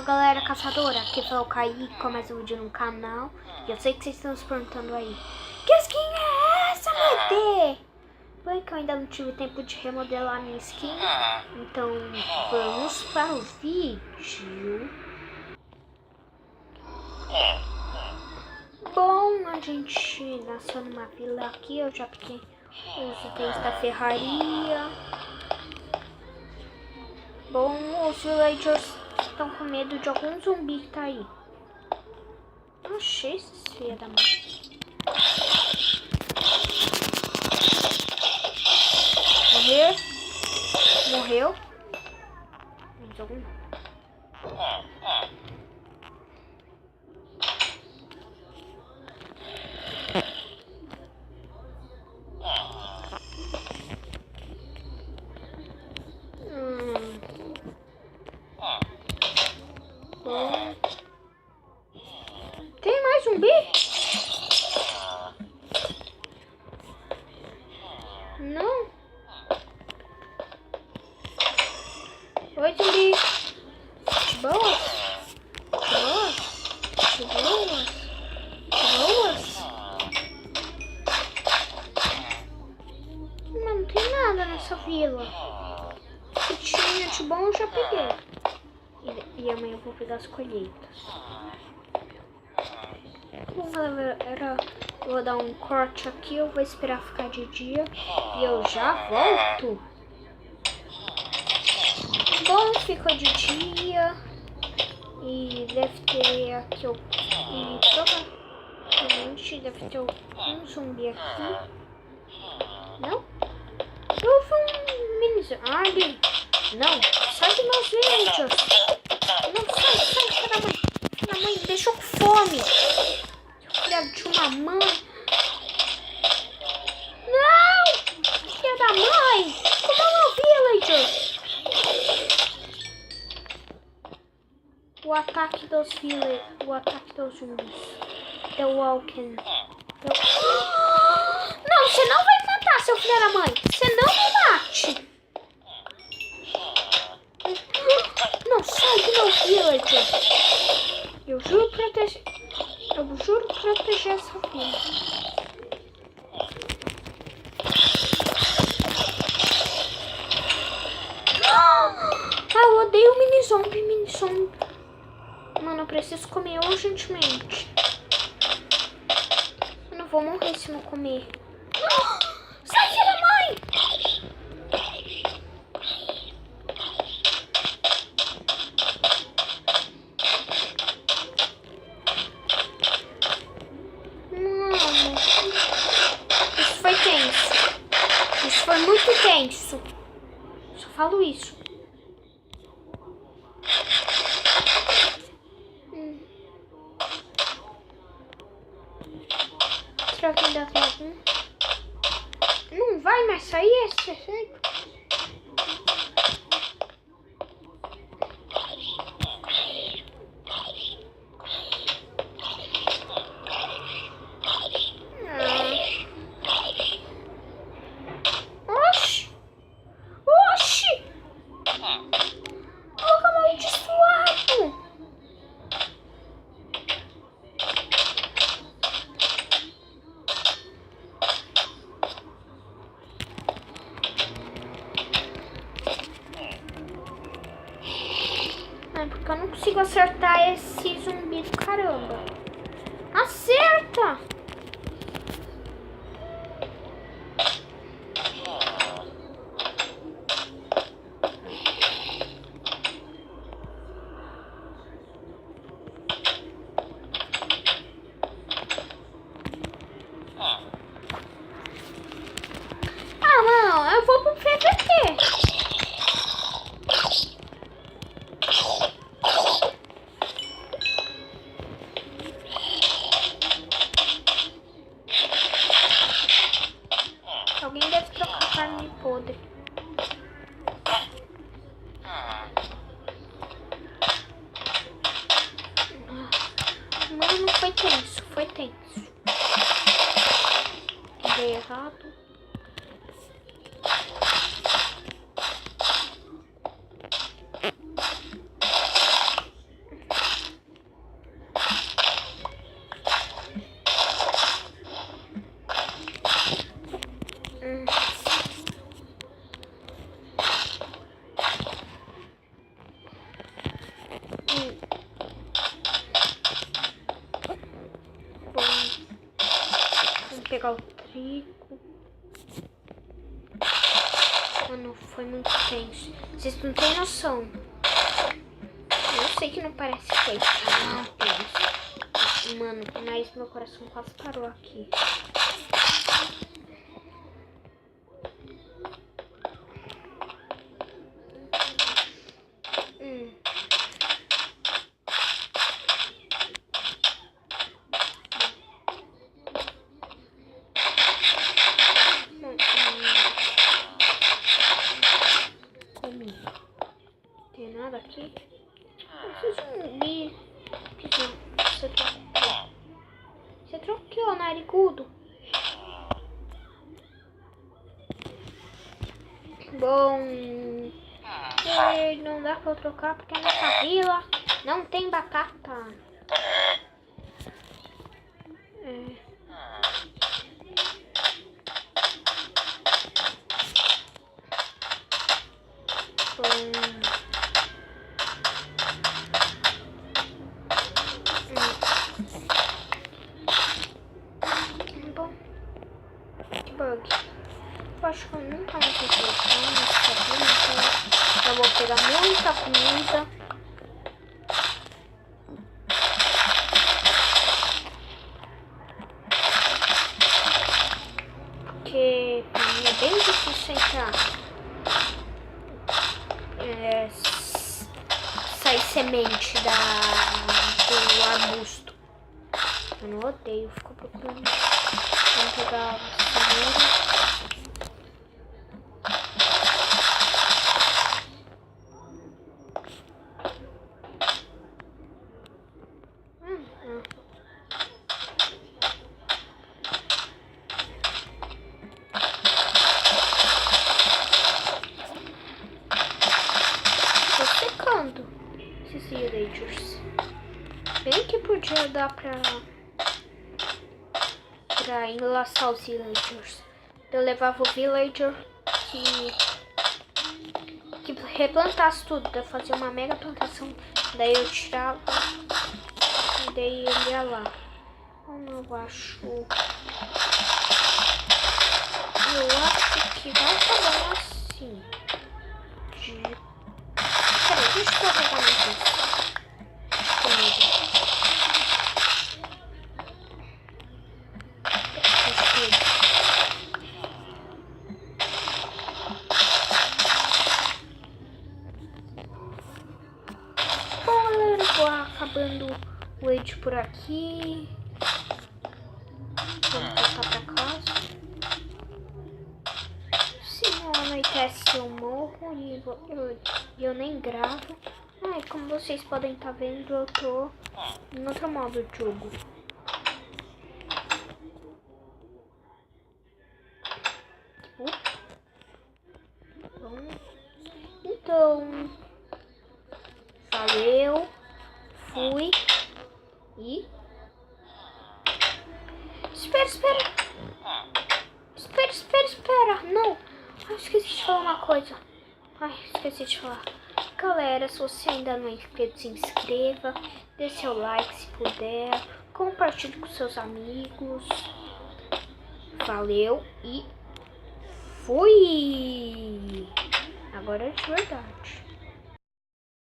galera caçadora, aqui foi o Kaique com mais um vídeo no canal. E eu sei que vocês estão se perguntando aí, que skin é essa, bebê? Foi que eu ainda não tive tempo de remodelar minha skin. Então vamos para o vídeo. Bom, a gente nasceu numa vila aqui, eu já peguei os itens da ferraria. Bom, os villagers estão com medo de algum zumbi que tá aí. Achei esses filhos da mãe. Morreu. Mais algum? Bom. Tem mais zumbi? Não. Oi, zumbi. Boas. Mas não tem nada nessa vila. Se tinha de bom, eu já peguei. E amanhã eu vou pegar as colheitas. Bom, galera, eu vou dar um corte aqui. Eu vou esperar ficar de dia. E eu já volto. Bom, ficou de dia. E deve ter aqui. E provavelmente deve ter um zumbi aqui. Não? Eu vou um mini zumbi. Não, sai dos meus vídeos. Não, sai, filha da mãe. Filha da mãe me deixou com fome. Filha de uma mãe. Não! Filha da mãe. Como é meu villager? O ataque dos villagers. O ataque dos zumbis. The Walking. Não, você não vai me matar, seu filho da mãe. Você não me mate. Não, sai do meu villager. Eu juro proteger essa filha. Ah, eu odeio o mini zombie. Mano, eu preciso comer urgentemente. Eu não vou morrer se não comer. Sai, filha da mãe! Isso foi muito tenso. Só falo isso. Será que ainda tem algum? Não vai mais sair esse efeito? Porque eu não consigo acertar esse zumbi do caramba. Acerta! Ah, não, eu vou pro PVP. Alguém deve trocar carne podre. Mano, foi tenso. Dei errado. pegar o trigo. Mano, foi muito tenso. Vocês não têm noção. Eu sei que não parece que foi tão tenso. Mano, mas meu coração quase parou aqui. Tem nada aqui? Esse zumbi. Você trocou. Você trocou, narigudo. Bom. Não dá pra eu trocar porque nessa vila não tem batata. Bom, que bug. Eu acho que eu nunca mais vou colocar nessa vila, então eu vou pegar muita comida. Porque pra mim é bem difícil entrar. Sair semente do arbusto. Eu não odeio, fico procurando. Vamos pegar a cenoura. Tô secando esses villagers. Bem que podia dar pra enlaçar os villagers. Eu levava o villager que replantasse tudo. Eu fazia uma mega plantação. Daí eu tirava. E daí ele ia lá. Eu acho que vai acabar assim. Peraí, deixa eu pegar mais isso. Bom, galera, vou acabando o vídeo por aqui. Vamos voltar pra casa. Se não anoitece, eu morro e eu nem gravo. Ai, como vocês podem estar vendo, eu tô em outro modo de jogo. Bom, então, valeu, fui e... Espera. Não. Ai, esqueci de falar uma coisa. Galera, se você ainda não é inscrito, se inscreva. Dê seu like se puder. Compartilhe com seus amigos. Valeu e fui. Agora é de verdade.